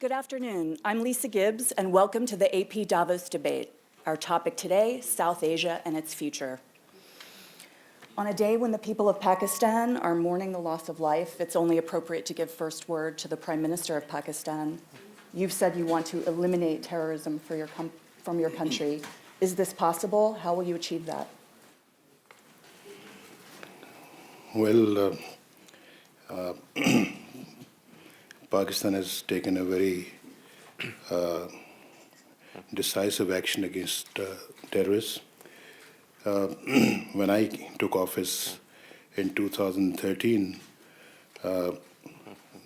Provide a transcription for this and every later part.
Good afternoon. I'm Lisa Gibbs, and welcome to the AP Davos debate. Our topic today, South Asia and its future. On a day when the people of Pakistan are mourning the loss of life, it's only appropriate to give first word to the Prime Minister of Pakistan. You've said you want to eliminate terrorism from your country. Is this possible? How will you achieve that? Well, Pakistan has taken a very decisive action against terrorists. When I took office in 2013,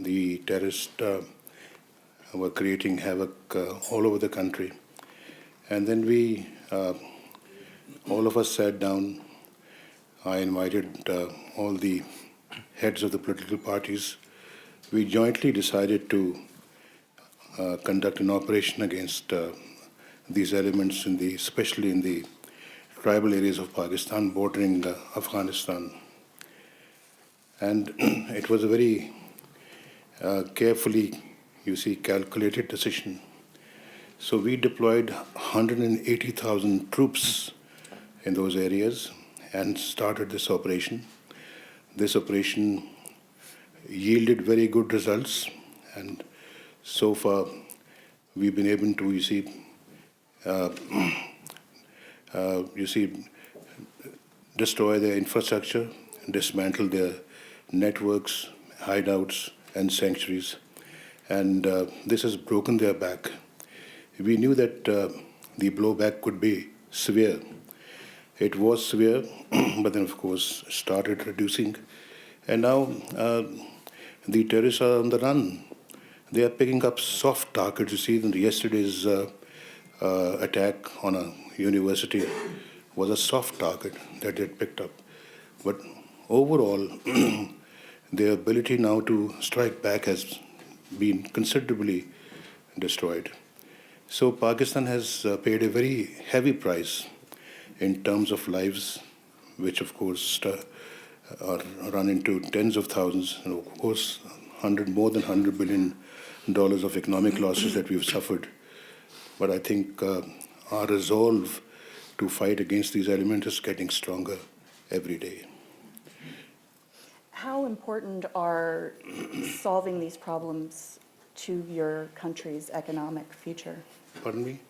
the terrorists were creating havoc all over the country. And then we, all of us sat down. I invited all the heads of the political parties. We jointly decided to conduct an operation against these elements, especially in the tribal areas of Pakistan bordering Afghanistan. And it was a very carefully, calculated decision. So we deployed 180,000 troops in those areas and started this operation. This operation yielded very good results, and so far we've been able to, destroy their infrastructure, dismantle their networks, hideouts, and sanctuaries, and this has broken their back. We knew that the blowback could be severe. It was severe, but then, of course, started reducing. And now the terrorists are on the run. They are picking up soft targets. You see, yesterday's attack on a university was a soft target that they had picked up. But overall, their ability now to strike back has been considerably destroyed. So Pakistan has paid a very heavy price in terms of lives, which of course are run into tens of thousands, and of course more than $100 billion of economic losses that we've suffered. But I think our resolve to fight against these elements is getting stronger every day. How important are solving these problems to your country's economic future? Pardon me?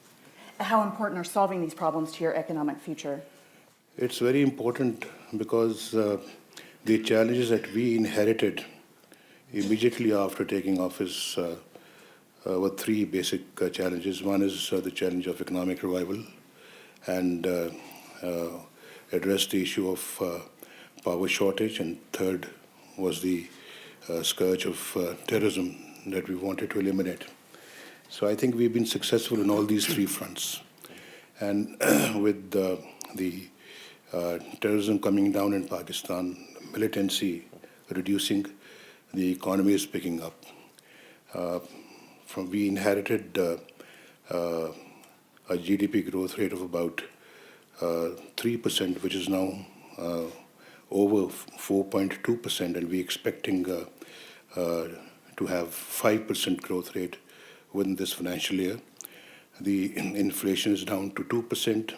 How important are solving these problems to your economic future? It's very important because the challenges that we inherited immediately after taking office were three basic challenges. One is the challenge of economic revival and address the issue of power shortage, and third was the scourge of terrorism that we wanted to eliminate. So I think we've been successful in all these three fronts. And with the terrorism coming down in Pakistan, militancy reducing, the economy is picking up. We inherited a GDP growth rate of about 3%, which is now over 4.2%, and we're expecting to have 5% growth rate within this financial year. The inflation is down to 2%,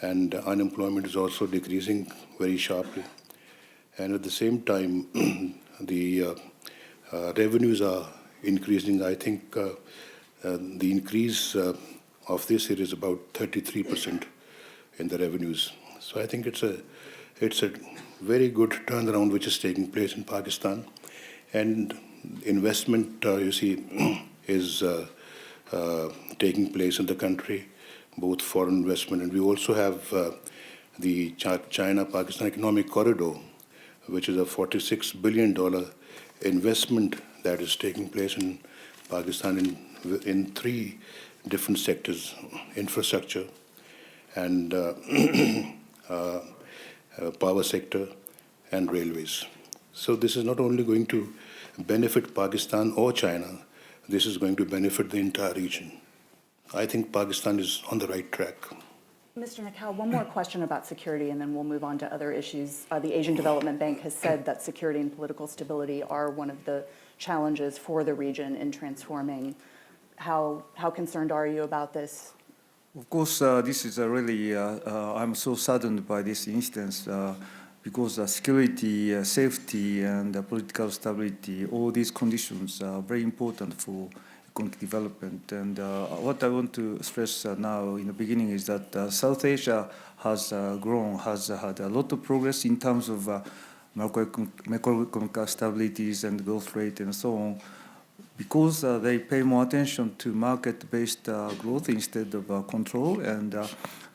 and unemployment is also decreasing very sharply. And at the same time, the revenues are increasing. I think the increase of this year is about 33% in the revenues. So I think it's a very good turnaround which is taking place in Pakistan. And investment, is taking place in the country, both foreign investment, and we also have the China-Pakistan Economic Corridor, which is a $46 billion investment that is taking place in Pakistan in three different sectors: infrastructure and power sector and railways. So this is not only going to benefit Pakistan or China, this is going to benefit the entire region. I think Pakistan is on the right track. Mr. Nakhal, one more question about security, and then we'll move on to other issues. The Asian Development Bank has said that security and political stability are one of the challenges for the region in transforming. How concerned are you about this? Of course, this is really, I'm so saddened by this instance because security, safety, and political stability, all these conditions are very important for economic development. And what I want to stress now in the beginning is that South Asia has grown, has had a lot of progress in terms of macroeconomic stabilities and growth rate and so on, because they pay more attention to market-based growth instead of control, and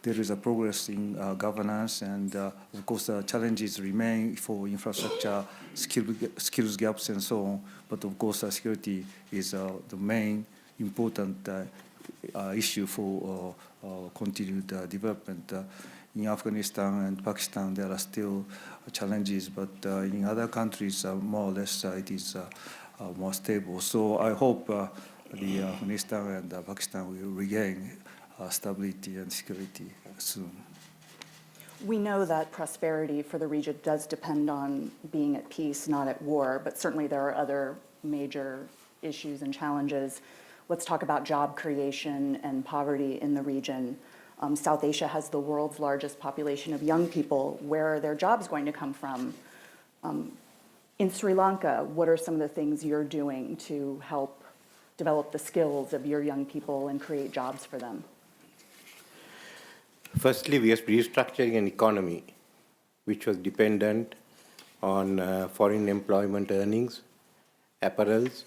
there is a progress in governance, and of course challenges remain for infrastructure, skills gaps, and so on. But of course security is the main important issue for continued development. In Afghanistan and Pakistan, there are still challenges, but in other countries, more or less, it is more stable. So I hope the Afghanistan and Pakistan will regain stability and security soon. We know that prosperity for the region does depend on being at peace, not at war, but certainly there are other major issues and challenges. Let's talk about job creation and poverty in the region. South Asia has the world's largest population of young people. Where are their jobs going to come from? In Sri Lanka, what are some of the things you're doing to help develop the skills of your young people and create jobs for them? Firstly, we are restructuring an economy which was dependent on foreign employment earnings, apparels,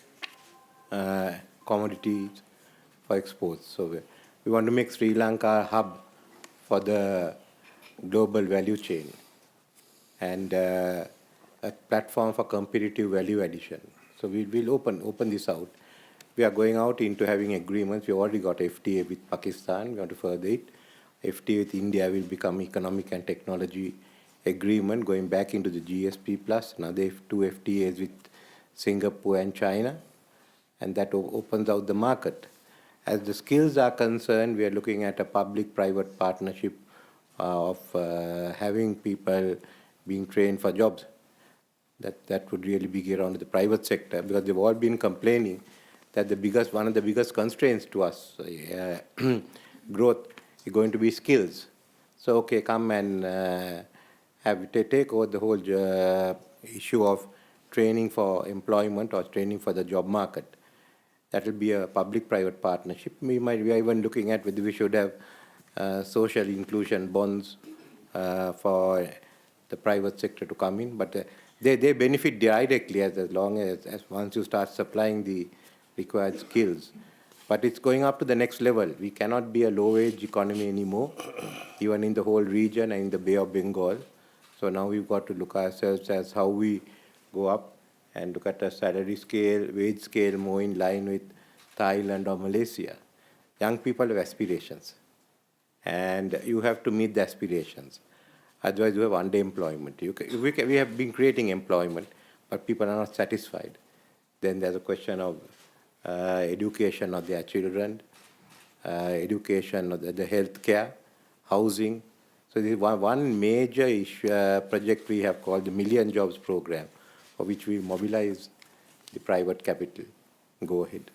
commodities for exports. So we want to make Sri Lanka a hub for the global value chain and a platform for competitive value addition. So we will open this out. We are going out into having agreements. We already got FTA with Pakistan. We want to further it. FTA with India will become economic and technology agreement, going back into the GSP plus. Now they have 2 FTAs with Singapore and China, and that opens out the market. As the skills are concerned, we are looking at a public-private partnership of having people being trained for jobs. That would really be geared onto the private sector, because they've all been complaining that one of the biggest constraints to us growth is going to be skills. So okay, come and take over the whole issue of training for employment or training for the job market. That will be a public-private partnership. We are even looking at whether we should have social inclusion bonds for the private sector to come in, but they benefit directly as long as once you start supplying the required skills. But it's going up to the next level. We cannot be a low-wage economy anymore, even in the whole region and in the Bay of Bengal. So now we've got to look ourselves as how we go up and look at a salary scale, wage scale more in line with Thailand or Malaysia. Young people have aspirations, and you have to meet the aspirations. Otherwise, you have underemployment. We have been creating employment, but people are not satisfied. Then there's a question of education of their children, education of the health care, housing. So this is one major issue, project we have called the Million Jobs Program, for which we mobilize the private capital. Go ahead.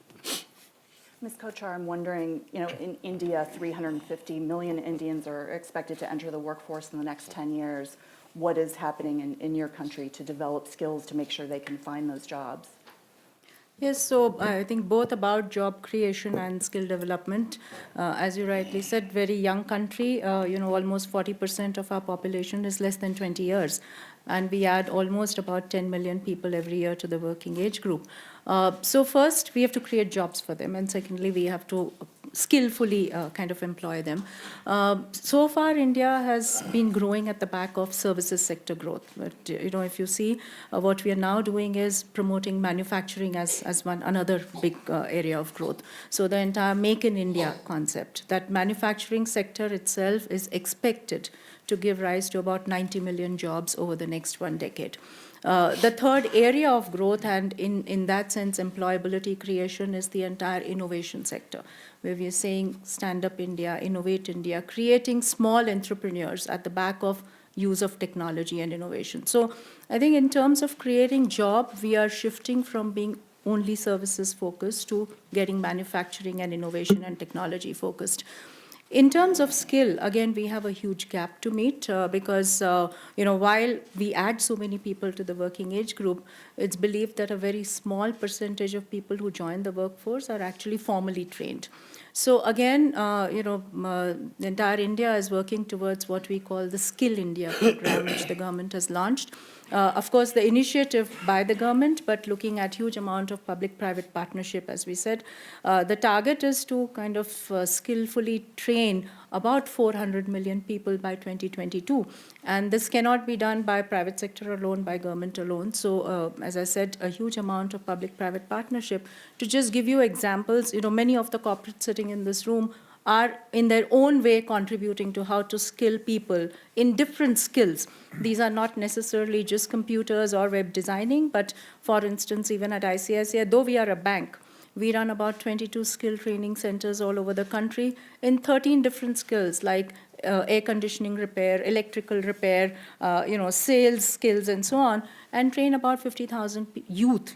Ms. Kochar, I'm wondering, in India, 350 million Indians are expected to enter the workforce in the next 10 years. What is happening in your country to develop skills to make sure they can find those jobs? Yes, so I think both about job creation and skill development. As you rightly said, very young country, almost 40% of our population is less than 20 years. And we add almost about 10 million people every year to the working age group. So first, we have to create jobs for them. And secondly, we have to skillfully kind of employ them. So far, India has been growing at the back of services sector growth. But, if you see, what we are now doing is promoting manufacturing as another big area of growth. So the entire Make in India concept, that manufacturing sector itself is expected to give rise to about 90 million jobs over the next 1 decade. The third area of growth, and in that sense, employability creation, is the entire innovation sector, where we are saying Stand Up India, Innovate India, creating small entrepreneurs at the back of use of technology and innovation. So I think in terms of creating job, we are shifting from being only services focused to getting manufacturing and innovation and technology focused. In terms of skill, again, we have a huge gap to meet because, while we add so many people to the working age group, it's believed that a very small percentage of people who join the workforce are actually formally trained. So again, entire India is working towards what we call the Skill India program, which the government has launched. Of course, the initiative by the government, but looking at huge amount of public-private partnership, as we said. The target is to kind of skillfully train about 400 million people by 2022. And this cannot be done by private sector alone, by government alone. So, as I said, a huge amount of public-private partnership. To just give you examples, many of the corporates sitting in this room are in their own way contributing to how to skill people in different skills. These are not necessarily just computers or web designing, but for instance, even at ICICI, though we are a bank, we run about 22 skill training centers all over the country in 13 different skills like air conditioning repair, electrical repair, sales skills and so on, and train about 50,000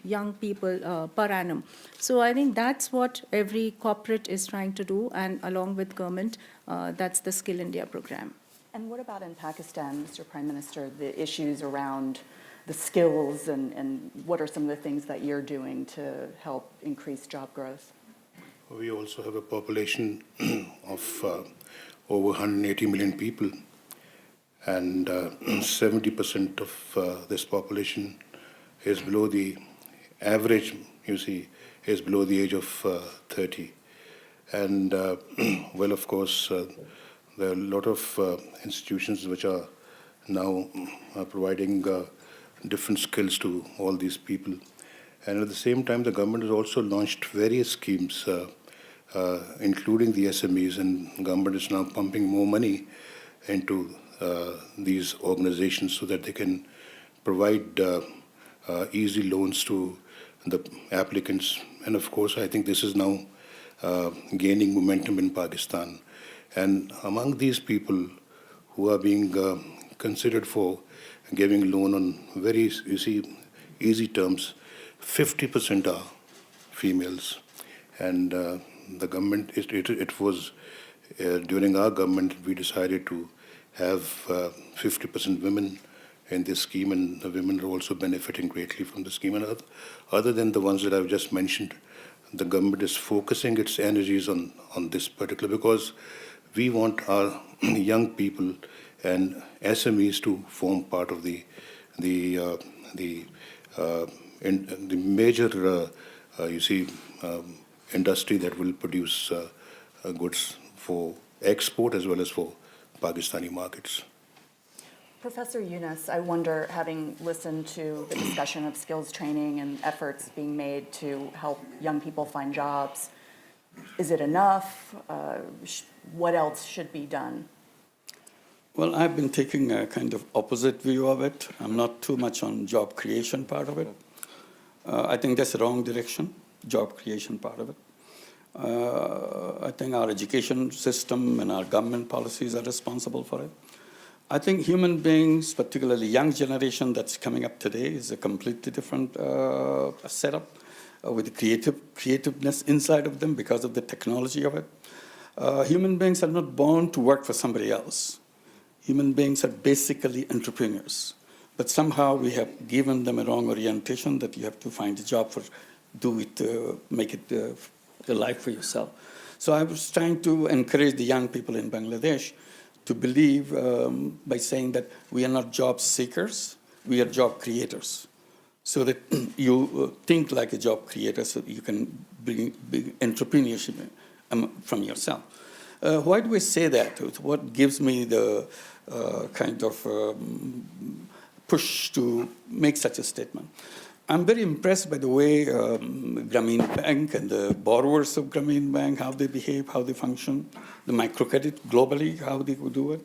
young people per annum. So I think that's what every corporate is trying to do, and along with government, that's the Skill India program. And what about in Pakistan, Mr. Prime Minister, the issues around the skills and what are some of the things that you're doing to help increase job growth? We also have a population of over 180 million people, and 70% of this population is below the average, is below the age of 30. And, well, of course, there are a lot of institutions which are now providing different skills to all these people. And at the same time, the government has also launched various schemes, including the SMEs, and government is now pumping more money into these organizations so that they can provide easy loans to the applicants. And of course, I think this is now gaining momentum in Pakistan. And among these people who are being considered for giving loan on very easy terms, 50% are females. And the government, it was during our government, we decided to have 50% women in this scheme, and the women are also benefiting greatly from the scheme. And other than the ones that I've just mentioned, the government is focusing its energies on this particular, because we want our young people and SMEs to form part of the major, industry that will produce goods for export as well as for Pakistani markets. Professor Yunus, I wonder, having listened to the discussion of skills training and efforts being made to help young people find jobs, is it enough? What else should be done? Well, I've been taking a kind of opposite view of it. I'm not too much on job creation part of it. I think that's the wrong direction, job creation part of it. I think our education system and our government policies are responsible for it. I think human beings, particularly young generation that's coming up today, is a completely different setup with creativeness inside of them because of the technology of it. Human beings are not born to work for somebody else. Human beings are basically entrepreneurs. But somehow we have given them a wrong orientation that you have to find a job for, do it, make it a life for yourself. So I was trying to encourage the young people in Bangladesh to believe by saying that we are not job seekers, we are job creators. So that you think like a job creator so you can bring entrepreneurship from yourself. Why do I say that? What gives me the kind of push to make such a statement? I'm very impressed by the way Grameen Bank and the borrowers of Grameen Bank, how they behave, how they function, the microcredit globally, how they would do it.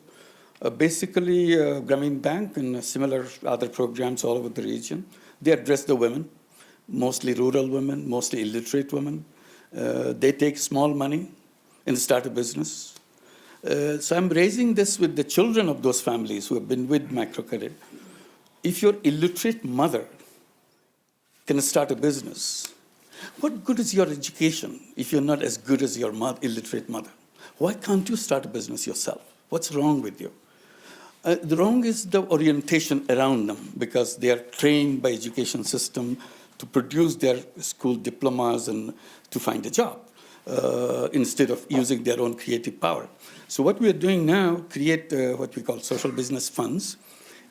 Basically, Grameen Bank and similar other programs all over the region, they address the women, mostly rural women, mostly illiterate women. They take small money and start a business. So I'm raising this with the children of those families who have been with microcredit. If your illiterate mother can start a business, What good is your education if you're not as good as your illiterate mother? Why can't you start a business yourself? What's wrong with you? The wrong is the orientation around them, because they are trained by education system to produce their school diplomas and to find a job instead of using their own creative power. So what we are doing now, create what we call social business funds,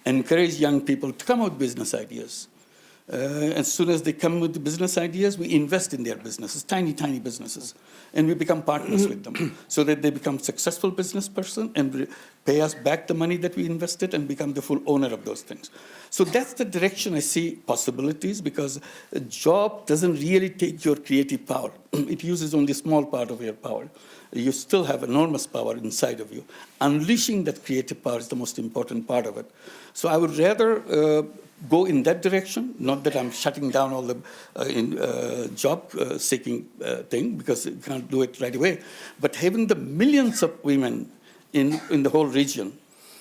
encourage young people to come out with business ideas. As soon as they come with the business ideas, we invest in their businesses, tiny, tiny businesses, and we become partners with them so that they become successful business person and pay us back the money that we invested and become the full owner of those things. So that's the direction I see possibilities, because a job doesn't really take your creative power. It uses only a small part of your power. You still have enormous power inside of you. Unleashing that creative power is the most important part of it. So I would rather go in that direction, not that I'm shutting down all the job-seeking thing, because you can't do it right away, but having the millions of women in the whole region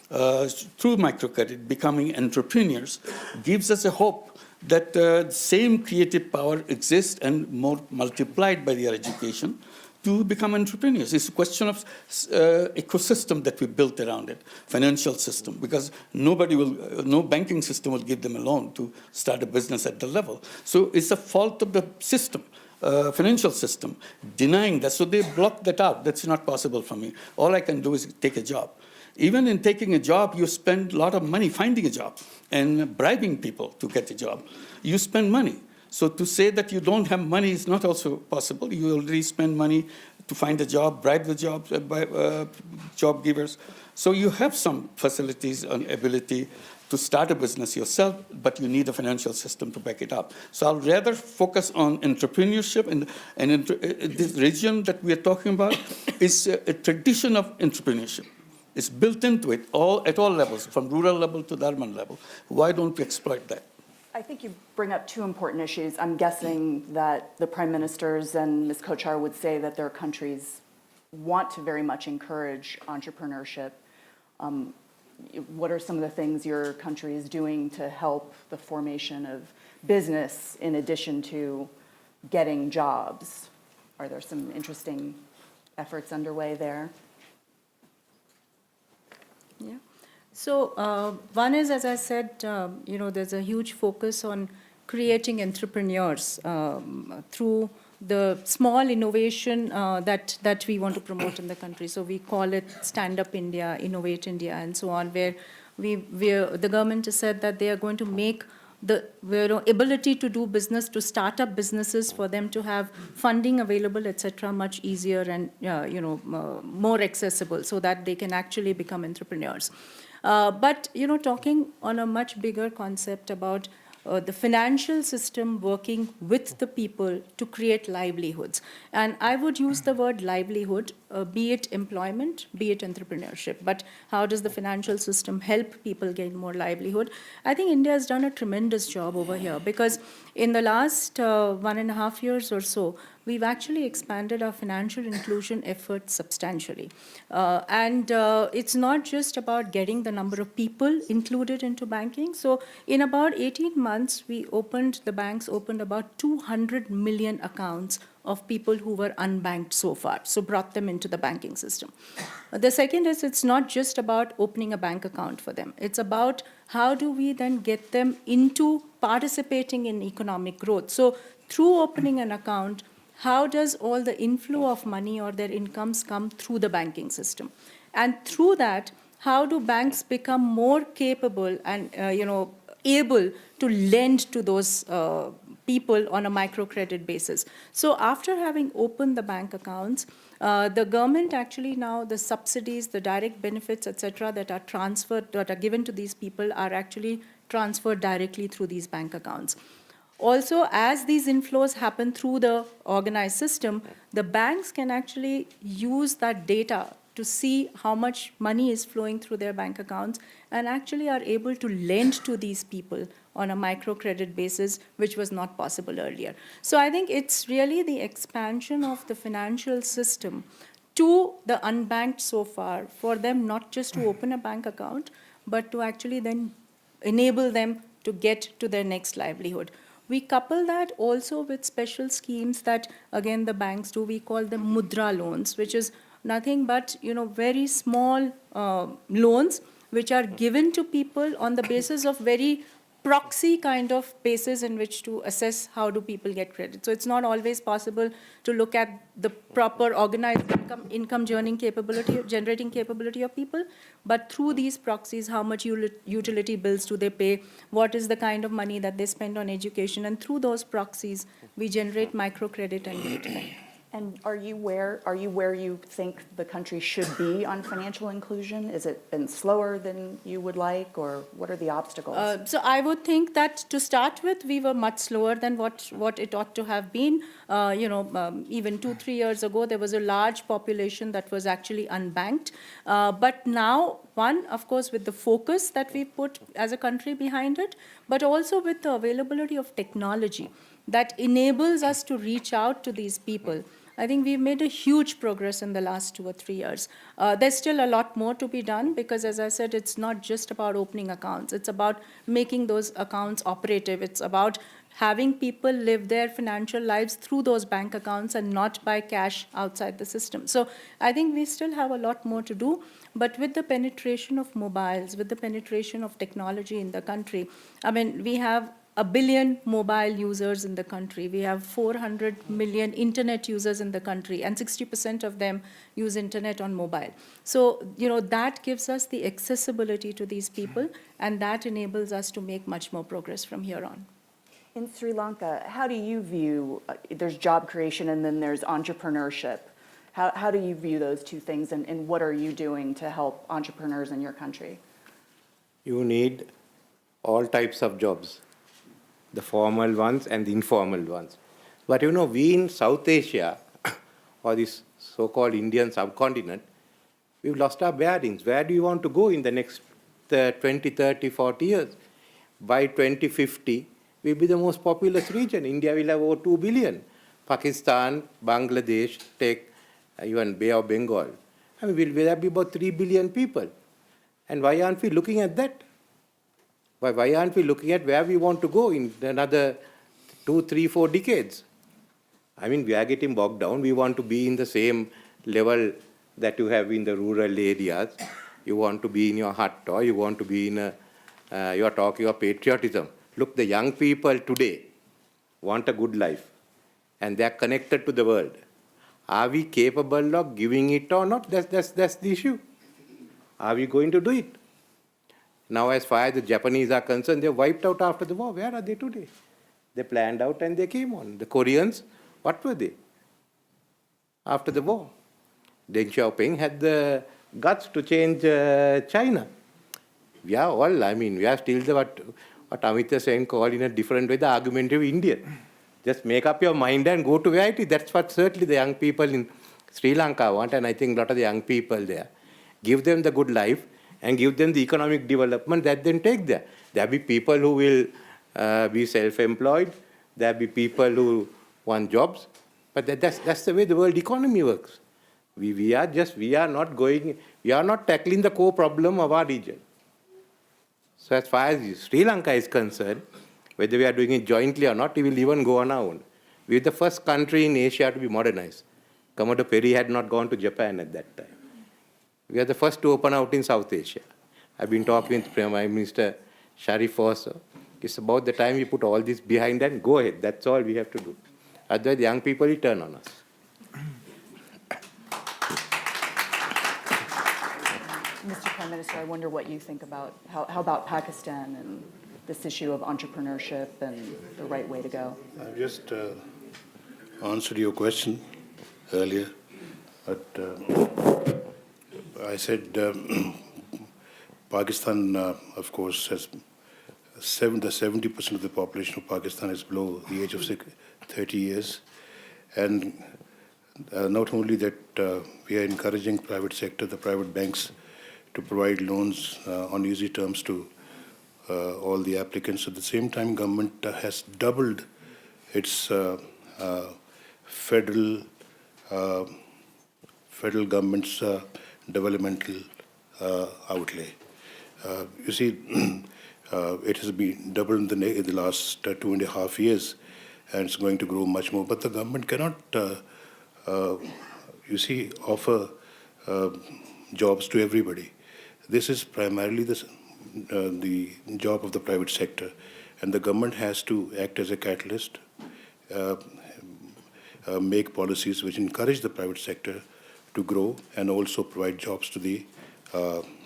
through microcredit becoming entrepreneurs gives us a hope that same creative power exists and more multiplied by their education to become entrepreneurs. It's a question of ecosystem that we built around it, financial system, because no banking system will give them a loan to start a business at the level. So it's a fault of the system, financial system, denying that. So they block that out. That's not possible for me. All I can do is take a job. Even in taking a job, you spend a lot of money finding a job and bribing people to get a job. You spend money. So to say that you don't have money is not also possible. You already spend money to find a job, bribe the job givers. So you have some facilities and ability to start a business yourself, but you need a financial system to back it up. So I'll rather focus on entrepreneurship, and this region that we are talking about is a tradition of entrepreneurship. It's built into it at all levels, from rural level to the urban level. Why don't we exploit that? I think you bring up two important issues. I'm guessing that the prime ministers and Ms. Kochhar would say that their countries want to very much encourage entrepreneurship. What are some of the things your country is doing to help the formation of business in addition to getting jobs? Are there some interesting efforts underway there? Yeah. So one is, as I said, there's a huge focus on creating entrepreneurs through the small innovation that we want to promote in the country. So we call it Stand Up India, Innovate India, and so on, where the government has said that they are going to make the ability to do business, to start up businesses, for them to have funding available, etc., much easier and more accessible, so that they can actually become entrepreneurs. But talking on a much bigger concept about the financial system working with the people to create livelihoods. And I would use the word livelihood, be it employment, be it entrepreneurship. But how does the financial system help people gain more livelihood? I think India has done a tremendous job over here, because in the last 1.5 years or so, we've actually expanded our financial inclusion efforts substantially. And it's not just about getting the number of people included into banking. So in about 18 months, the banks opened about 200 million accounts of people who were unbanked so far, so brought them into the banking system. The second is, it's not just about opening a bank account for them. It's about how do we then get them into participating in economic growth. So through opening an account, how does all the inflow of money or their incomes come through the banking system? And through that, how do banks become more capable and able to lend to those people on a microcredit basis? So after having opened the bank accounts, the government actually now, the subsidies, the direct benefits, etc., that are transferred, that are given to these people, are actually transferred directly through these bank accounts. Also, as these inflows happen through the organized system, the banks can actually use that data to see how much money is flowing through their bank accounts, and actually are able to lend to these people on a microcredit basis, which was not possible earlier. So I think it's really the expansion of the financial system to the unbanked so far, for them not just to open a bank account, but to actually then enable them to get to their next livelihood. We couple that also with special schemes that, again, the banks do. We call them mudra loans, which is nothing but, very small loans which are given to people on the basis of very proxy kind of basis in which to assess how do people get credit. So it's not always possible to look at the proper organized income generating capability of people, but through these proxies, how much utility bills do they pay, what is the kind of money that they spend on education, and through those proxies, we generate microcredit and unit lending. And are you where you think the country should be on financial inclusion? Has it been slower than you would like, or what are the obstacles? So I would think that to start with, we were much slower than what it ought to have been. Even 2-3 years ago, there was a large population that was actually unbanked. But now, one, of course, with the focus that we put as a country behind it, but also with the availability of technology that enables us to reach out to these people. I think we've made a huge progress in the last 2 or 3 years. There's still a lot more to be done because, as I said, it's not just about opening accounts. It's about making those accounts operative. It's about having people live their financial lives through those bank accounts and not by cash outside the system. So I think we still have a lot more to do. But with the penetration of mobiles, with the penetration of technology in the country, we have 1 billion mobile users in the country. We have 400 million internet users in the country, and 60% of them use internet on mobile. So, that gives us the accessibility to these people, and that enables us to make much more progress from here on. In Sri Lanka, how do you view, there's job creation and then there's entrepreneurship. How do you view those two things, and what are you doing to help entrepreneurs in your country? You need all types of jobs, the formal ones and the informal ones. But we in South Asia, or this so-called Indian subcontinent, we've lost our bearings. Where do you want to go in the next 20, 30, 40 years? By 2050, we'll be the most populous region. India will have over 2 billion. Pakistan, Bangladesh, take even Bay of Bengal. Will there be about 3 billion people? And why aren't we looking at that? Why aren't we looking at where we want to go in another 2, 3, 4 decades? We are getting bogged down. We want to be in the same level that you have in the rural areas. You want to be in your hut, or you want to be in you are talking of patriotism. Look, the young people today want a good life, and they are connected to the world. Are we capable of giving it or not? That's the issue. Are we going to do it? Now, as far as the Japanese are concerned, they wiped out after the war. Where are they today? They planned out and they came on. The Koreans, what were they after the war? Deng Xiaoping had the guts to change China. We are all, we are still what Amitya Sen called in a different way, the argumentative Indian. Just make up your mind and go to where it is. That's what certainly the young people in Sri Lanka want, and I think a lot of the young people there. Give them the good life and give them the economic development that then take there. There will be people who will be self-employed. There will be people who want jobs. But that's the way the world economy works. We are not tackling the core problem of our region. So as far as Sri Lanka is concerned, whether we are doing it jointly or not, we will even go on our own. We are the first country in Asia to be modernized. Commodore Perry had not gone to Japan at that time. We are the first to open out in South Asia. I've been talking with Prime Minister Sharif also. It's about the time we put all this behind and go ahead. That's all we have to do. Otherwise, the young people will turn on us. Mr. Prime Minister, I wonder what you think about, how about Pakistan and this issue of entrepreneurship and the right way to go? I just answered your question earlier, but I said Pakistan, of course, has 70% of the population of Pakistan is below the age of 30 years. And not only that, we are encouraging private sector, the private banks, to provide loans on easy terms to all the applicants. At the same time, government has doubled its federal government's developmental outlay. You see, It has been doubled in the last 2.5 years, and it's going to grow much more. But the government cannot, offer jobs to everybody. This is primarily the job of the private sector, and the government has to act as a catalyst, uh, make policies which encourage the private sector to grow and also provide jobs to the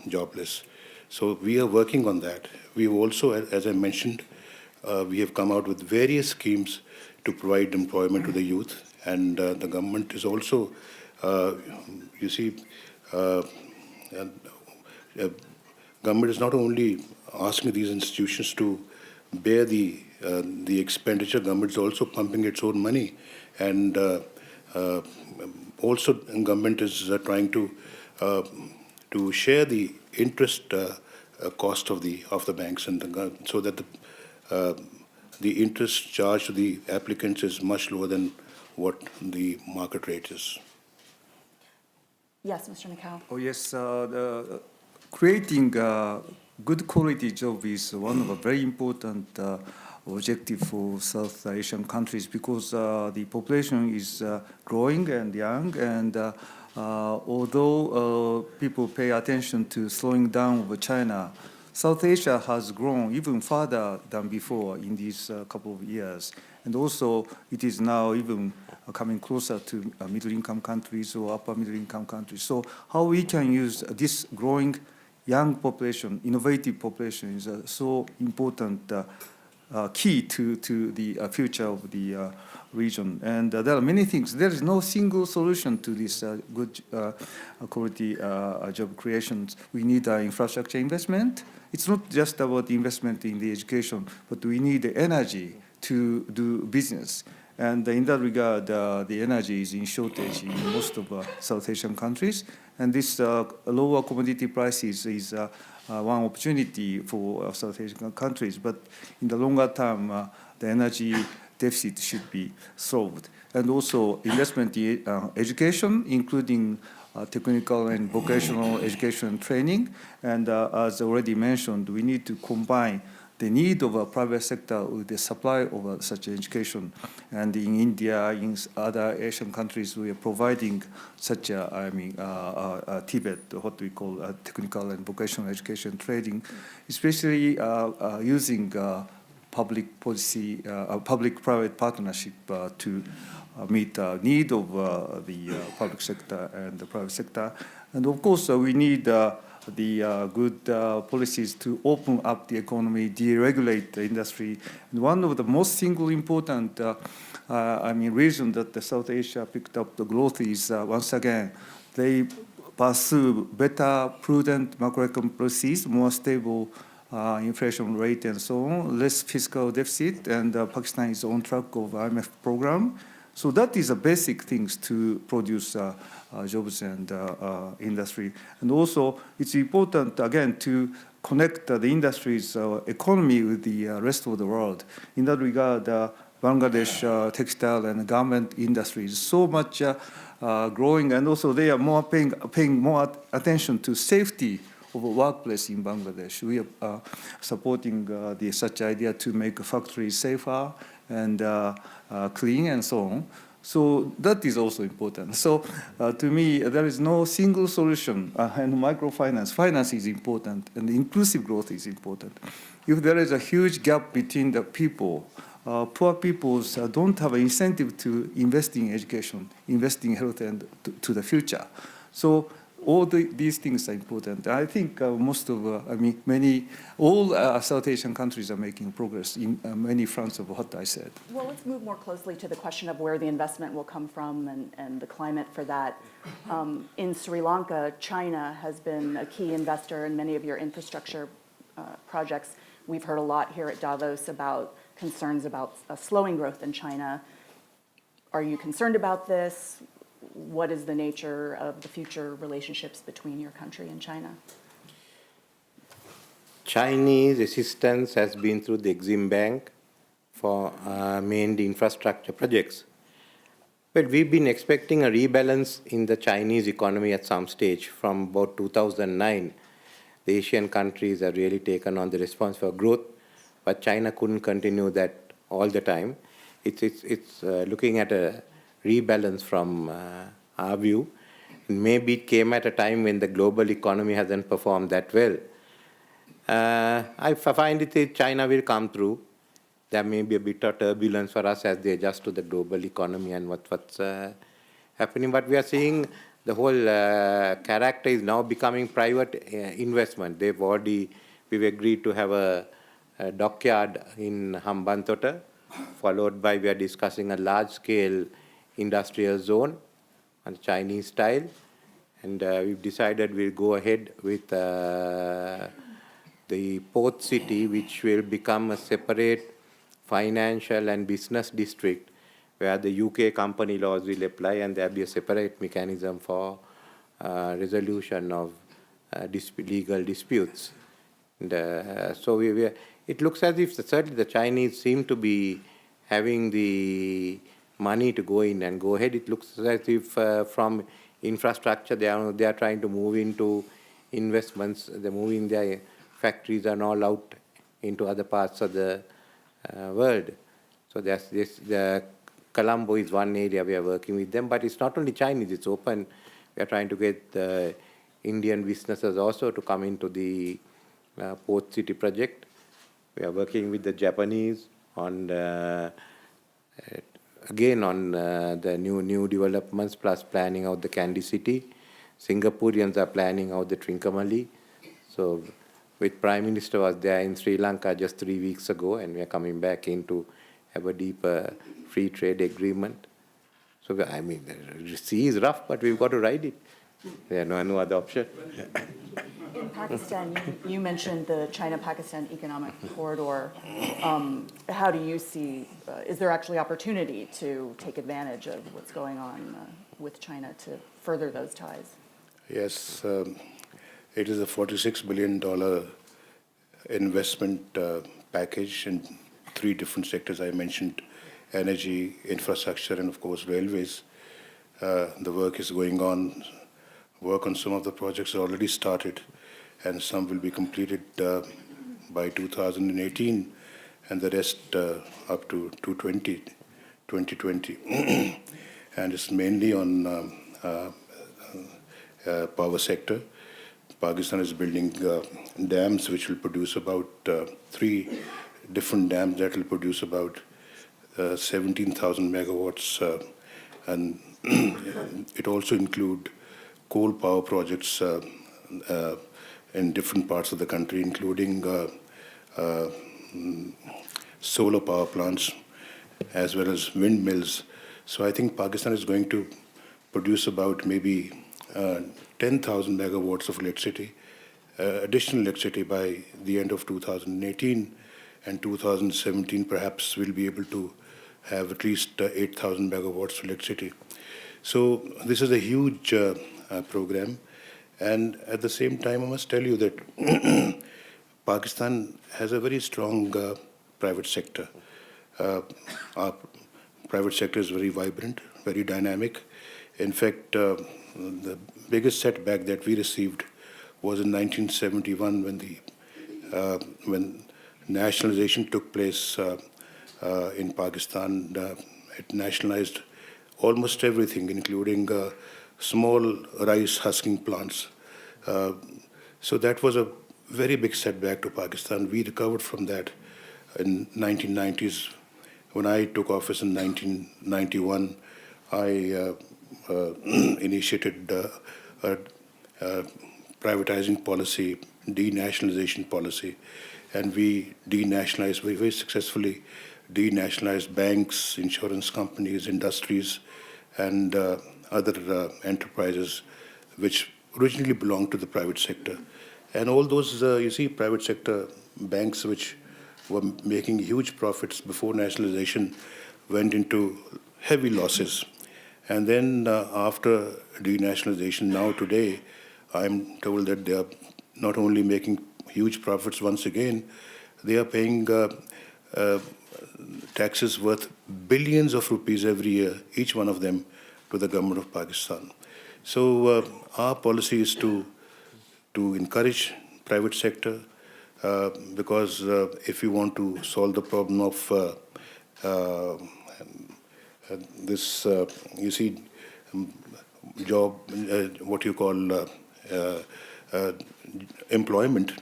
jobless. So we are working on that. We've also, as I mentioned, we have come out with various schemes to provide employment to the youth, and the government is also, government is not only asking these institutions to bear the expenditure, government is also pumping its own money, and also government is trying to share the interest cost of the banks, and so that the interest charged to the applicants is much lower than what the market rate is. Yes, Mr. Nakao? Oh, yes, creating good quality job is one of the very important objective for South Asian countries, because the population is growing and young, and although people pay attention to slowing down of China, South Asia has grown even further than before in these couple of years. And also, it is now even coming closer to middle-income countries or upper middle-income countries. So how we can use this growing young population, innovative population, is so important key to the future of the region. And there are many things. There is no single solution to this good quality job creations. We need infrastructure investment. It's not just about investment in the education, but we need the energy to do business. And in that regard, the energy is in shortage in most of South Asian countries. And this lower commodity prices is one opportunity for South Asian countries. But in the longer term, the energy deficit should be solved. And also investment in education, including technical and vocational education and training. And as already mentioned, we need to combine the need of a private sector with the supply of such education. And in India, in other Asian countries, we are providing such Tibet, what we call technical and vocational education training, especially using public policy, public-private partnership to meet the need of the public sector and the private sector. And of course, we need the good policies to open up the economy, deregulate the industry. And one of the most single important reason that the South Asia picked up the growth is, once again, they pursue better, prudent macroeconomic policies, more stable inflation rate and so on, less fiscal deficit, and Pakistan is on track of IMF program. So that is the basic things to produce jobs and industry. And also, it's important, again, to connect the industry's economy with the rest of the world. In that regard, Bangladesh textile and garment industry is so much growing, and also they are more paying more attention to safety of a workplace in Bangladesh. We are supporting the such idea to make factories safer and clean and so on. So that is also important. So to me, there is no single solution. And finance is important, and inclusive growth is important. If there is a huge gap between the people, poor people don't have an incentive to invest in education, invest in health and to the future. So all these things are important. I think most of, all South Asian countries are making progress in many fronts of what I said. Well, let's move more closely to the question of where the investment will come from and the climate for that. In Sri Lanka, China has been a key investor in many of your infrastructure projects. We've heard a lot here at Davos about concerns about slowing growth in China. Are you concerned about this? What is the nature of the future relationships between your country and China? Chinese assistance has been through the Exim Bank for mainly infrastructure projects. But we've been expecting a rebalance in the Chinese economy at some stage from about 2009. the Asian countries have really taken on the response for growth, but China couldn't continue that all the time. It's looking at a rebalance from our view. Maybe it came at a time when the global economy hasn't performed that well. I find it China will come through. There may be a bit of turbulence for us as they adjust to the global economy and what's happening. But we are seeing the whole character is now becoming private investment. We've agreed to have a dockyard in Hambantota, followed by we are discussing a large-scale industrial zone on Chinese style. And we've decided we'll go ahead with the port city, which will become a separate financial and business district where the UK company laws will apply, and there'll be a separate mechanism for resolution of legal disputes. And, so it looks as if certainly the Chinese seem to be having the money to go in and go ahead. It looks as if from infrastructure they are trying to move into investments. They're moving their factories and all out into other parts of the world. So there's this. Colombo is one area we are working with them, but it's not only Chinese, it's open. We are trying to get Indian businesses also to come into the Port City project. We are working with the Japanese on, again, on the new developments, plus planning out the Kandy City. Singaporeans are planning out the Trincomalee. So with Prime Minister was there in Sri Lanka just 3 weeks ago, and we are coming back in to have a deeper free trade agreement. So, I mean, the sea is rough, but we've got to ride it. There's no other option. In Pakistan, you mentioned the China-Pakistan Economic Corridor. How do you see, is there actually opportunity to take advantage of what's going on with China to further those ties? Yes, it is a $46 billion investment package in 3 different sectors I mentioned: energy, infrastructure, and of course railways. The work is going on. Work on some of the projects has already started, and some will be completed by 2018, and the rest up to 2020. And it's mainly on power sector. Pakistan is building dams which will produce about 3 different dams that will produce about 17,000 megawatts, and it also include coal power projects in different parts of the country, including solar power plants as well as windmills. So I think Pakistan is going to produce about maybe 10,000 megawatts of electricity, additional electricity by the end of 2018. And 2017, perhaps we'll be able to have at least 8,000 megawatts of electricity. So this is a huge program. And at the same time, I must tell you that Pakistan has a very strong private sector. Our private sector is very vibrant, very dynamic. In fact, the biggest setback that we received was in 1971 when nationalization took place in Pakistan. It nationalized almost everything, including small rice husking plants. So that was a very big setback to Pakistan. We recovered from that in 1990s. When I took office in 1991, I initiated a privatizing policy, denationalization policy, and we denationalized, we very successfully denationalized banks, insurance companies, industries, and other enterprises which originally belonged to the private sector. And all those, you see, private sector banks which were making huge profits before nationalization went into heavy losses. And then after denationalization, now today, I'm told that they are not only making huge profits once again, they are paying taxes worth billions of rupees every year, each one of them, to the government of Pakistan. So our policy is to encourage private sector, because if you want to solve the problem of this, you see, job, what you call employment,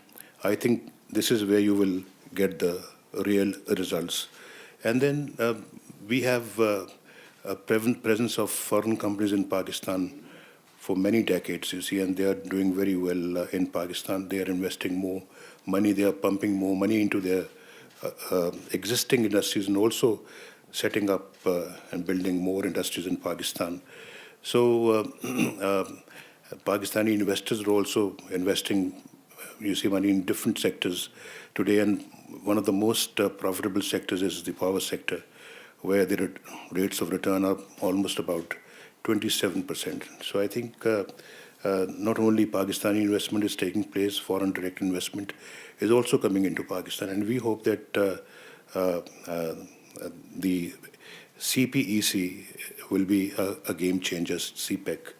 I think this is where you will get the real results. And then we have a presence of foreign companies in Pakistan for many decades, you see, and they are doing very well in Pakistan. They are investing more money, they are pumping more money into their existing industries and also setting up and building more industries in Pakistan. So Pakistani investors are also investing, you see, money in different sectors today, and one of the most profitable sectors is the power sector, where the rates of return are almost about 27%. So I think not only Pakistani investment is taking place, foreign direct investment is also coming into Pakistan, and we hope that the CPEC will be a game changer, CPEC,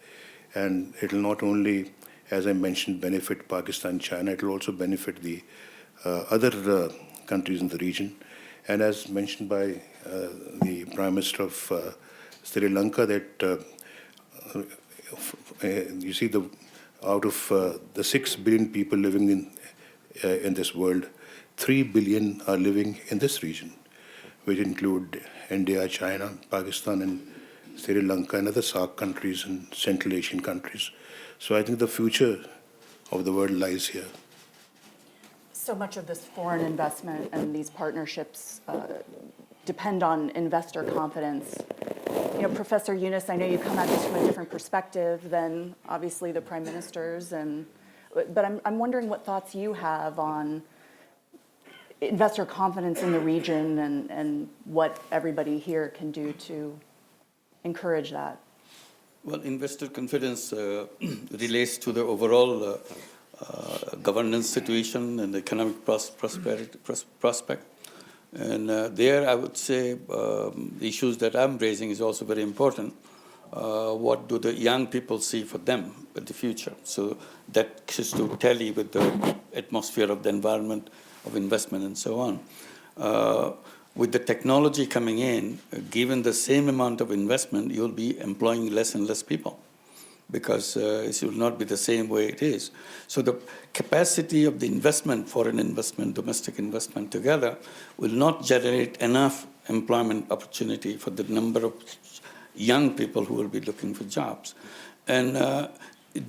and it will not only, as I mentioned, benefit Pakistan, China, it will also benefit the other countries in the region. And as mentioned by the Prime Minister of Sri Lanka, that you see, out of the 6 billion people living in this world, 3 billion are living in this region, which include India, China, Pakistan, and Sri Lanka, and other SAARC countries and Central Asian countries. So I think the future of the world lies here. So much of this foreign investment and these partnerships depend on investor confidence. You know, Professor Yunus, I know you come at this from a different perspective than obviously the prime ministers, but I'm wondering what thoughts you have on investor confidence in the region and what everybody here can do to encourage that. Well, investor confidence relates to the overall governance situation and economic prospect. And there, I would say the issues that I'm raising is also very important. What do the young people see for them in the future? So that is to tally with the atmosphere of the environment of investment and so on. With the technology coming in, given the same amount of investment, you'll be employing less and less people, because it will not be the same way it is. So the capacity of the investment, foreign investment, domestic investment together, will not generate enough employment opportunity for the number of young people who will be looking for jobs. And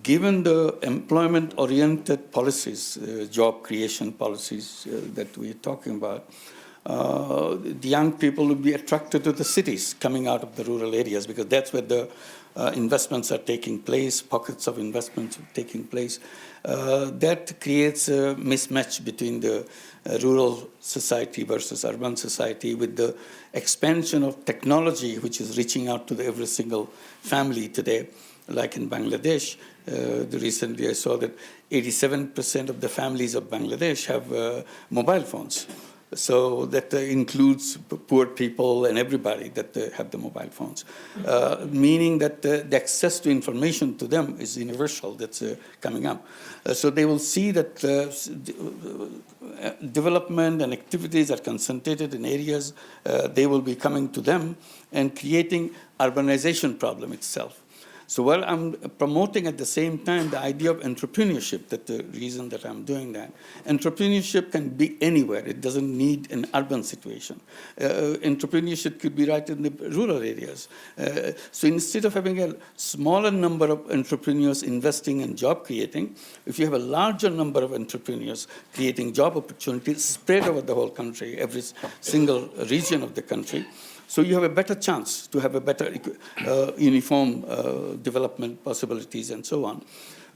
given the employment-oriented policies, job creation policies that we're talking about, the young people will be attracted to the cities coming out of the rural areas, because that's where the investments are taking place, pockets of investments are taking place. That creates a mismatch between the rural society versus urban society, with the expansion of technology, which is reaching out to every single family today. Like in Bangladesh, recently I saw that 87% of the families of Bangladesh have mobile phones. So that includes poor people and everybody that have the mobile phones, meaning that the access to information to them is universal. That's coming up. So they will see that development and activities are concentrated in areas. They will be coming to them and creating urbanization problem itself. So while I'm promoting at the same time the idea of entrepreneurship, that the reason that I'm doing that, entrepreneurship can be anywhere. It doesn't need an urban situation. Entrepreneurship could be right in the rural areas. So instead of having a smaller number of entrepreneurs investing and job creating, if you have a larger number of entrepreneurs creating job opportunities spread over the whole country, every single region of the country, so you have a better chance to have a better uniform development possibilities and so on.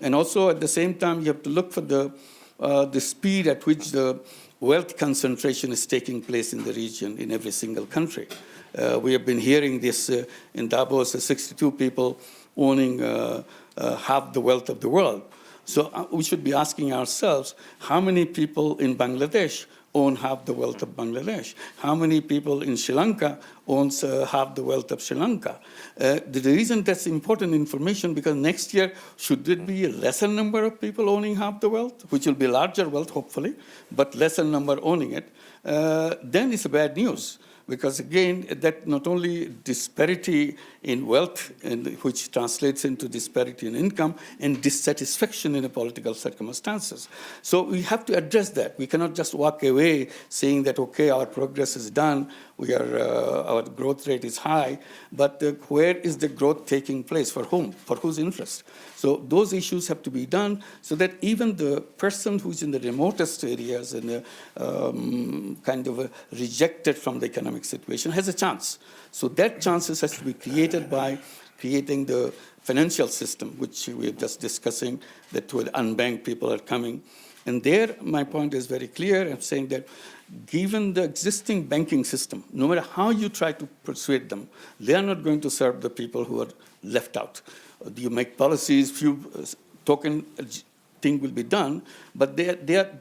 And also at the same time, you have to look for the speed at which the wealth concentration is taking place in the region in every single country. We have been hearing this in Davos, 62 people owning half the wealth of the world. So we should be asking ourselves, how many people in Bangladesh own half the wealth of Bangladesh? How many people in Sri Lanka owns half the wealth of Sri Lanka? The reason that's important information, because next year, should there be a lesser number of people owning half the wealth, which will be larger wealth, hopefully, but lesser number owning it, then it's bad news. Because again, that not only disparity in wealth, which translates into disparity in income, and dissatisfaction in the political circumstances. So we have to address that. We cannot just walk away saying that, okay, our progress is done, our growth rate is high, but where is the growth taking place? For whom? For whose interest? So those issues have to be done so that even the person who's in the remotest areas and rejected from the economic situation has a chance. So that chances has to be created by creating the financial system, which we are just discussing, that where unbanked people are coming. And there, my point is very clear. I'm saying that given the existing banking system, no matter how you try to persuade them, they are not going to serve the people who are left out. You make policies, few token thing will be done, but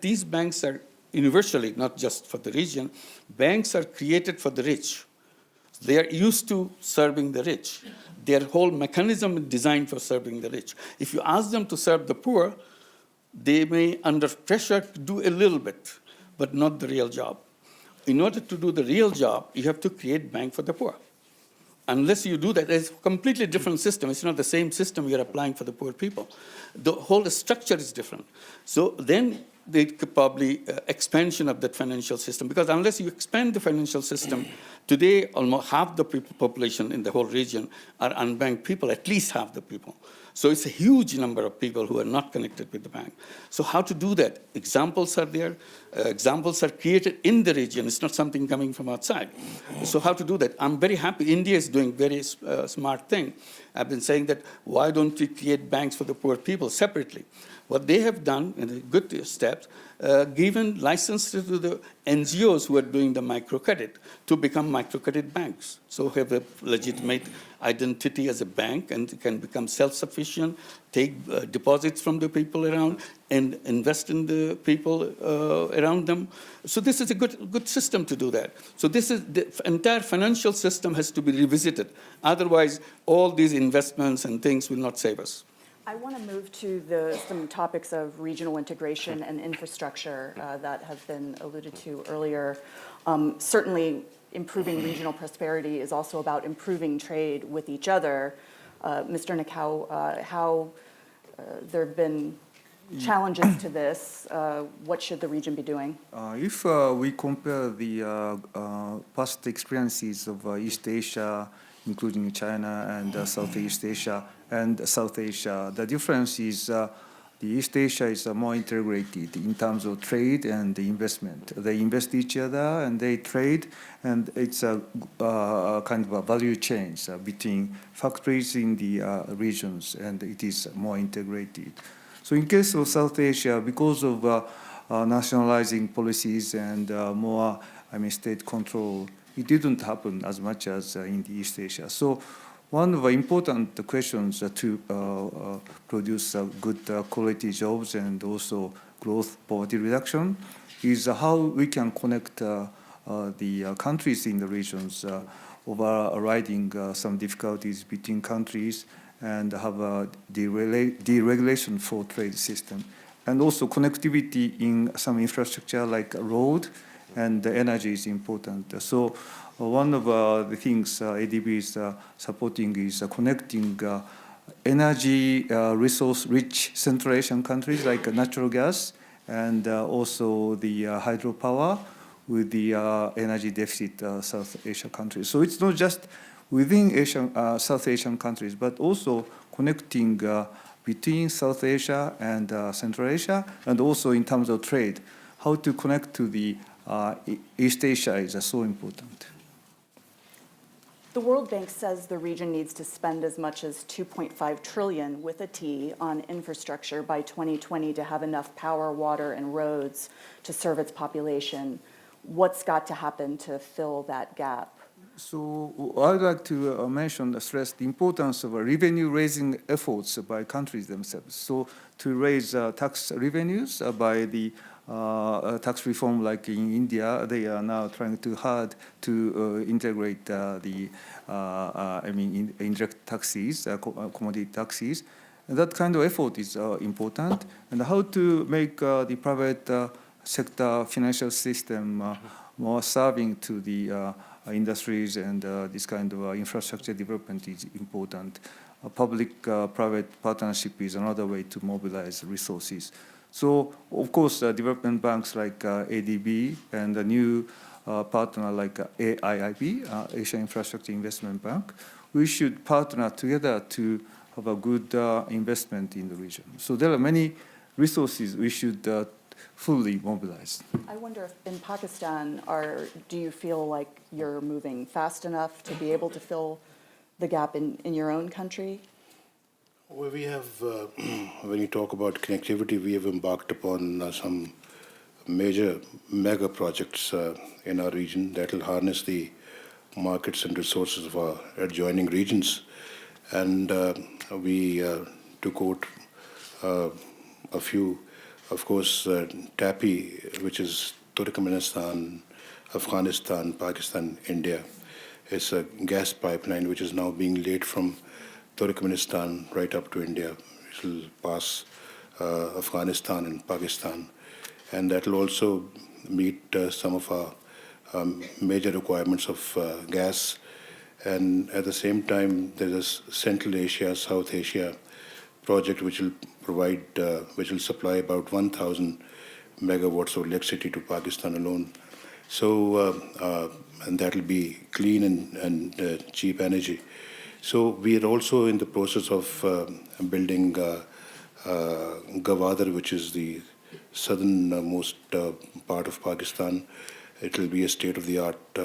these banks are universally, not just for the region, banks are created for the rich. They are used to serving the rich. Their whole mechanism is designed for serving the rich. If you ask them to serve the poor, they may, under pressure, do a little bit, but not the real job. In order to do the real job, you have to create bank for the poor. Unless you do that, it's a completely different system. It's not the same system you're applying for the poor people. The whole structure is different. So then there could probably expansion of that financial system, because unless you expand the financial system, today almost half the population in the whole region are unbanked people, at least half the people. So it's a huge number of people who are not connected with the bank. So how to do that? Examples are there. Examples are created in the region. It's not something coming from outside. So how to do that? I'm very happy. India is doing very smart thing. I've been saying that why don't we create banks for the poor people separately? What they have done, in a good steps, given licenses to the NGOs who are doing the microcredit to become microcredit banks. So have a legitimate identity as a bank and can become self-sufficient, take deposits from the people around and invest in the people around them. So this is a good system to do that. So this is the entire financial system has to be revisited. Otherwise, all these investments and things will not save us. I want to move to some topics of regional integration and infrastructure that have been alluded to earlier. Certainly, improving regional prosperity is also about improving trade with each other. Mr. Nakau, how there have been challenges to this? What should the region be doing? If we compare the past experiences of East Asia, including China and Southeast Asia and South Asia, the difference is the East Asia is more integrated in terms of trade and investment. They invest each other and they trade, and it's a kind of a value chain between factories in the regions, and it is more integrated. So in case of South Asia, because of nationalizing policies and more, state control, it didn't happen as much as in the East Asia. So one of the important questions to produce good quality jobs and also growth, poverty reduction, is how we can connect the countries in the regions, overriding some difficulties between countries, and have a deregulation for trade system. And also connectivity in some infrastructure like road and the energy is important. So one of the things ADB is supporting is connecting energy resource-rich Central Asian countries like natural gas and also the hydropower with the energy deficit South Asian countries. So it's not just within South Asian countries, but also connecting between South Asia and Central Asia, and also in terms of trade. How to connect to the East Asia is so important. The World Bank says the region needs to spend as much as $2.5 trillion with a T on infrastructure by 2020 to have enough power, water, and roads to serve its population. What's got to happen to fill that gap? So I'd like to stress the importance of revenue-raising efforts by countries themselves. So to raise tax revenues by the tax reform like in India, they are now trying too hard to integrate indirect taxes, commodity taxes. And that kind of effort is important. And how to make the private sector financial system more serving to the industries and this kind of infrastructure development is important. Public-private partnership is another way to mobilize resources. So, of course, development banks like ADB and a new partner like AIIB, Asian Infrastructure Investment Bank, we should partner together to have a good investment in the region. So there are many resources we should fully mobilize. I wonder if in Pakistan, do you feel like you're moving fast enough to be able to fill the gap in your own country? Well, we have, when you talk about connectivity, we have embarked upon some major mega projects in our region that will harness the markets and resources of our adjoining regions. And we took out a few, of course, TAPI, which is Turkmenistan, Afghanistan, Pakistan, India. It's a gas pipeline which is now being laid from Turkmenistan right up to India. It will pass Afghanistan and Pakistan. And that will also meet some of our major requirements of gas. And at the same time, there's a Central Asia, South Asia project which will provide, which will supply about 1,000 megawatts of electricity to Pakistan alone. So, and that will be clean and cheap energy. So we are also in the process of building Gwadar, which is the southernmost part of Pakistan. It will be a state-of-the-art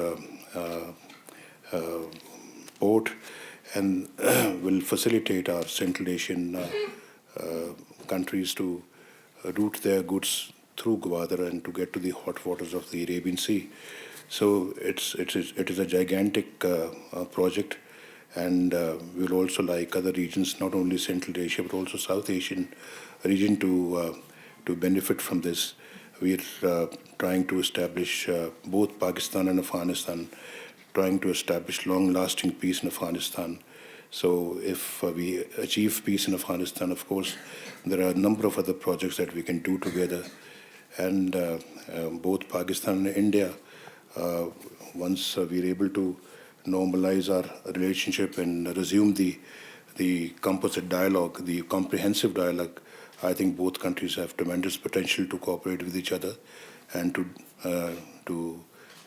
port and will facilitate our Central Asian countries to route their goods through Gwadar and to get to the hot waters of the Arabian Sea. So it is a gigantic project, and we'll also, like other regions, not only Central Asia but also South Asian region, to benefit from this. We are trying to establish both Pakistan and Afghanistan, trying to establish long-lasting peace in Afghanistan. So if we achieve peace in Afghanistan, of course, there are a number of other projects that we can do together. And both Pakistan and India, once we're able to normalize our relationship and resume the composite dialogue, the comprehensive dialogue, I think both countries have tremendous potential to cooperate with each other and to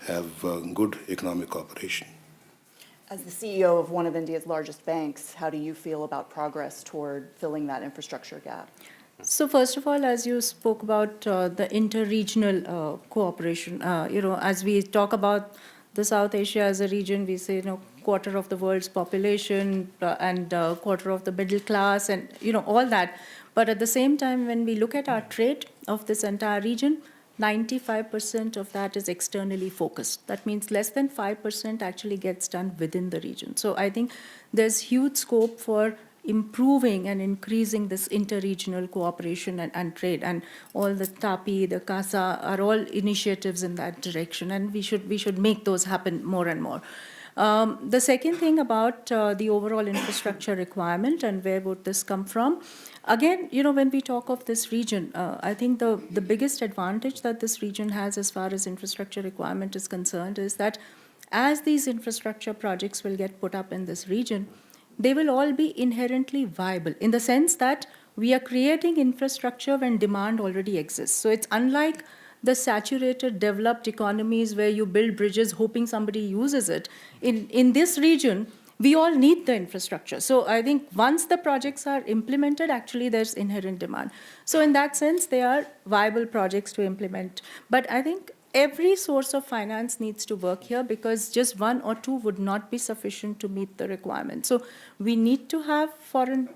have good economic cooperation. As the CEO of one of India's largest banks, how do you feel about progress toward filling that infrastructure gap? So first of all, as you spoke about the inter-regional cooperation, as we talk about the South Asia as a region, we say, quarter of the world's population and quarter of the middle class and, all that. But at the same time, when we look at our trade of this entire region, 95% of that is externally focused. That means less than 5% actually gets done within the region. So I think there's huge scope for improving and increasing this interregional cooperation and trade. And all the TAPI, the CASA are all initiatives in that direction. And we should make those happen more and more. The second thing about the overall infrastructure requirement and where would this come from? Again, when we talk of this region, I think the biggest advantage that this region has as far as infrastructure requirement is concerned is that as these infrastructure projects will get put up in this region, they will all be inherently viable in the sense that we are creating infrastructure when demand already exists. So it's unlike the saturated, developed economies where you build bridges hoping somebody uses it. In this region, we all need the infrastructure. So I think once the projects are implemented, actually there's inherent demand. So in that sense, they are viable projects to implement. But I think every source of finance needs to work here because just one or two would not be sufficient to meet the requirement. So we need to have foreign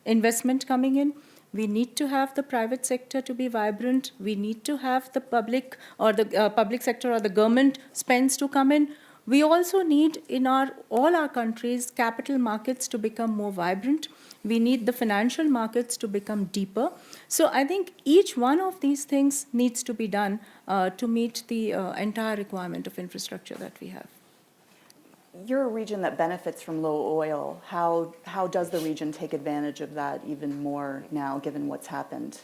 investment coming in. We need to have the private sector to be vibrant. We need to have the public or the public sector or the government spends to come in. We also need in all our countries capital markets to become more vibrant. We need the financial markets to become deeper. So I think each one of these things needs to be done to meet the entire requirement of infrastructure that we have. You're a region that benefits from low oil. How does the region take advantage of that even more now, given what's happened?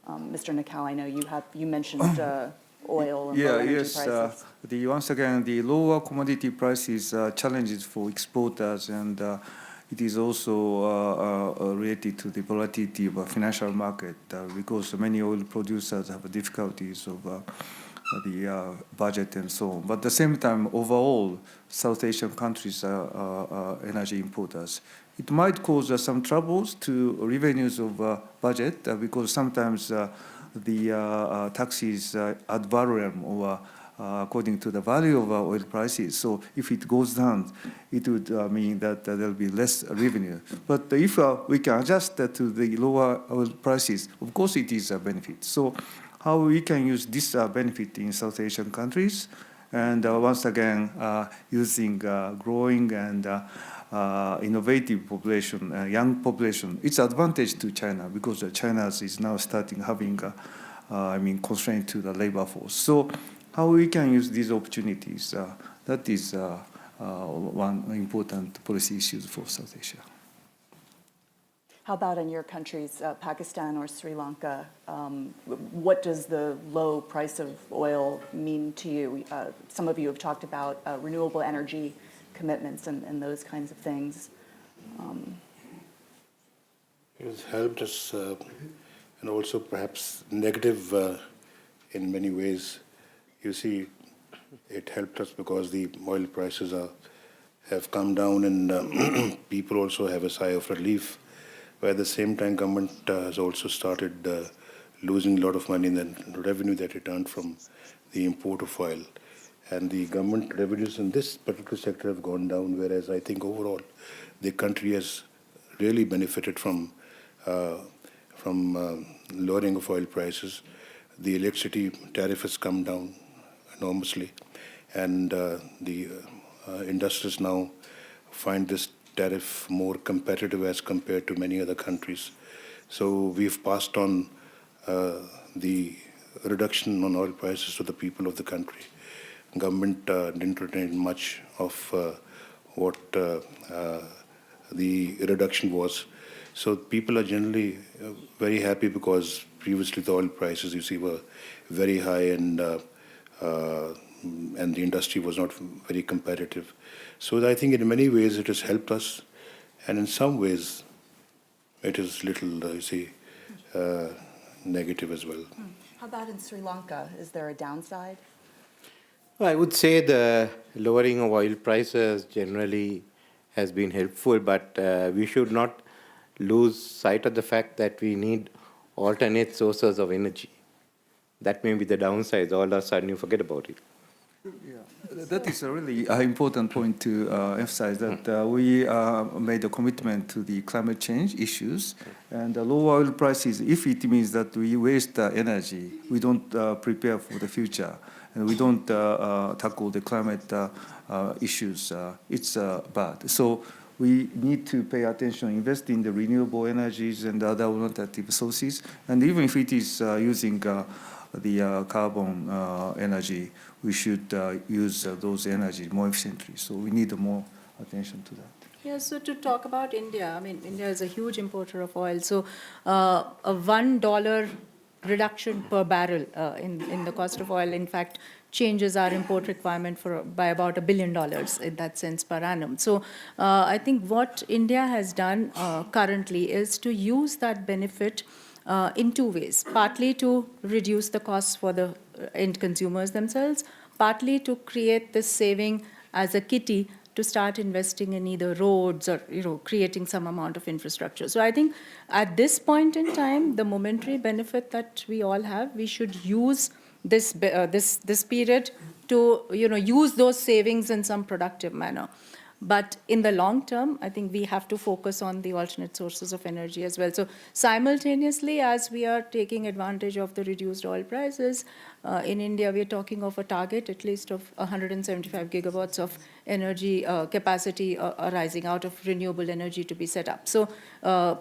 Mr. Nakao, I know you mentioned oil and low energy prices. Once again, the lower commodity prices are challenges for exporters, and it is also related to the volatility of the financial market because many oil producers have difficulties of the budget and so on. But at the same time, overall, South Asian countries are energy importers. It might cause some troubles to revenues of budget because sometimes the taxes ad valorem or according to the value of oil prices. So if it goes down, it would mean that there will be less revenue. But if we can adjust that to the lower oil prices, of course it is a benefit. So how we can use this benefit in South Asian countries, and once again, using growing and innovative population, young population, it's advantage to China because China is now starting having, constraint to the labor force. So how we can use these opportunities, that is one important policy issue for South Asia. How about in your countries, Pakistan or Sri Lanka? What does the low price of oil mean to you? Some of you have talked about renewable energy commitments and those kinds of things. It has helped us, and also perhaps negative in many ways. You see, it helped us because the oil prices have come down, and people also have a sigh of relief. But at the same time, government has also started losing a lot of money in the revenue that it earned from the import of oil. And the government revenues in this particular sector have gone down, whereas I think overall the country has really benefited from lowering of oil prices. The electricity tariff has come down enormously, and the industries now find this tariff more competitive as compared to many other countries. So we've passed on the reduction on oil prices to the people of the country. Government didn't retain much of what the reduction was. So people are generally very happy because previously the oil prices, you see, were very high, and the industry was not very competitive. So I think in many ways it has helped us, and in some ways it is little, negative as well. How about in Sri Lanka? Is there a downside? I would say the lowering of oil prices generally has been helpful, but we should not lose sight of the fact that we need alternate sources of energy. That may be the downside. All of a sudden you forget about it. Yeah, that is a really important point to emphasize, that we made a commitment to the climate change issues, and the low oil prices, if it means that we waste energy, we don't prepare for the future, and we don't tackle the climate issues, it's bad. So we need to pay attention, invest in the renewable energies and other alternative sources, and even if it is using the carbon energy, we should use those energies more efficiently. So we need more attention to that. Yeah, so to talk about India, I mean, India is a huge importer of oil. So a $1 reduction per barrel in the cost of oil, in fact, changes our import requirement by about $1 billion in that sense per annum. So I think what India has done currently is to use that benefit in two ways, partly to reduce the costs for the end consumers themselves, partly to create this saving as a kitty to start investing in either roads or creating some amount of infrastructure. So I think at this point in time, the momentary benefit that we all have, we should use this period to use those savings in some productive manner. But in the long term, I think we have to focus on the alternate sources of energy as well. So simultaneously, as we are taking advantage of the reduced oil prices, in India, we are talking of a target at least of 175 gigawatts of energy capacity arising out of renewable energy to be set up. So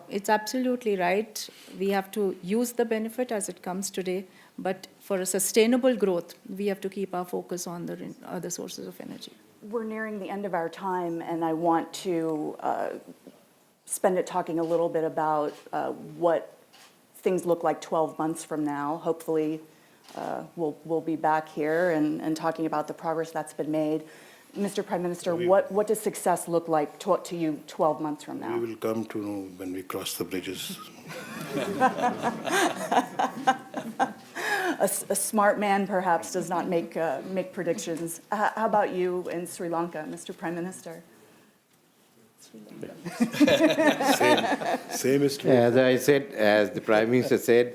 it's absolutely right. We have to use the benefit as it comes today, but for a sustainable growth, we have to keep our focus on the other sources of energy. We're nearing the end of our time, and I want to spend it talking a little bit about what things look like 12 months from now. Hopefully, we'll be back here and talking about the progress that's been made. Mr. Prime Minister, what does success look like to you 12 months from now? We will come to know when we cross the bridges. A smart man, perhaps, does not make predictions. How about you in Sri Lanka, Mr. Prime Minister? Same is true. As I said, as the Prime Minister said,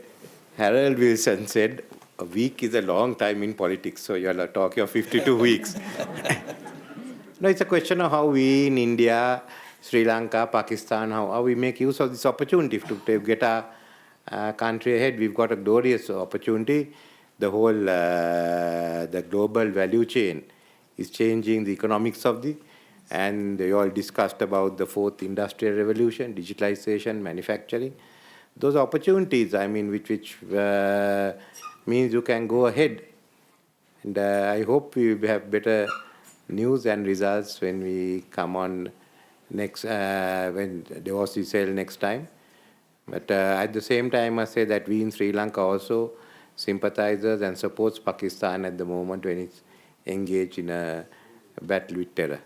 Harold Wilson said, a week is a long time in politics, so you're talking of 52 weeks. No, it's a question of how we in India, Sri Lanka, Pakistan, how we make use of this opportunity to get our country ahead. We've got a glorious opportunity. The whole the global value chain is changing the economics of and you all discussed about the fourth industrial revolution, digitalization, manufacturing. Those opportunities, I mean, which means you can go ahead. And I hope we have better news and results when we come on next, when Davos is held next time. But at the same time, I say that we in Sri Lanka also sympathizes and supports Pakistan at the moment when it's engaged in a battle with terror.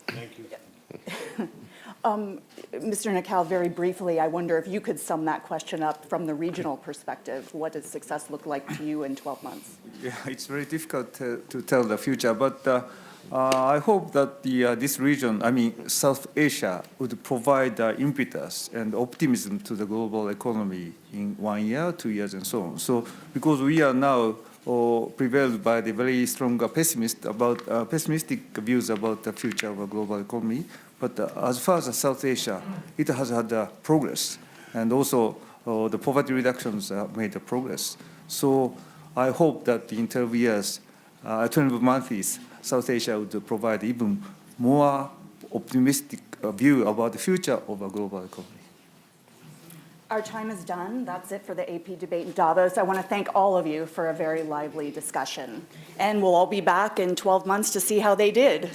Thank you. Mr. Nakal, very briefly, I wonder if you could sum that question up from the regional perspective. What does success look like to you in 12 months? Yeah, it's very difficult to tell the future, but I hope that this region, I mean, South Asia, would provide impetus and optimism to the global economy in 1 year, 2 years, and so on. So, because we are now prevailed by the very strong pessimistic views about the future of a global economy, but as far as South Asia, it has had progress, and also the poverty reductions have made progress. So I hope that in 12 years, 12 months, South Asia would provide even more optimistic view about the future of a global economy. Our time is done. That's it for the AP debate in Davos. I want to thank all of you for a very lively discussion. And we'll all be back in 12 months to see how they did.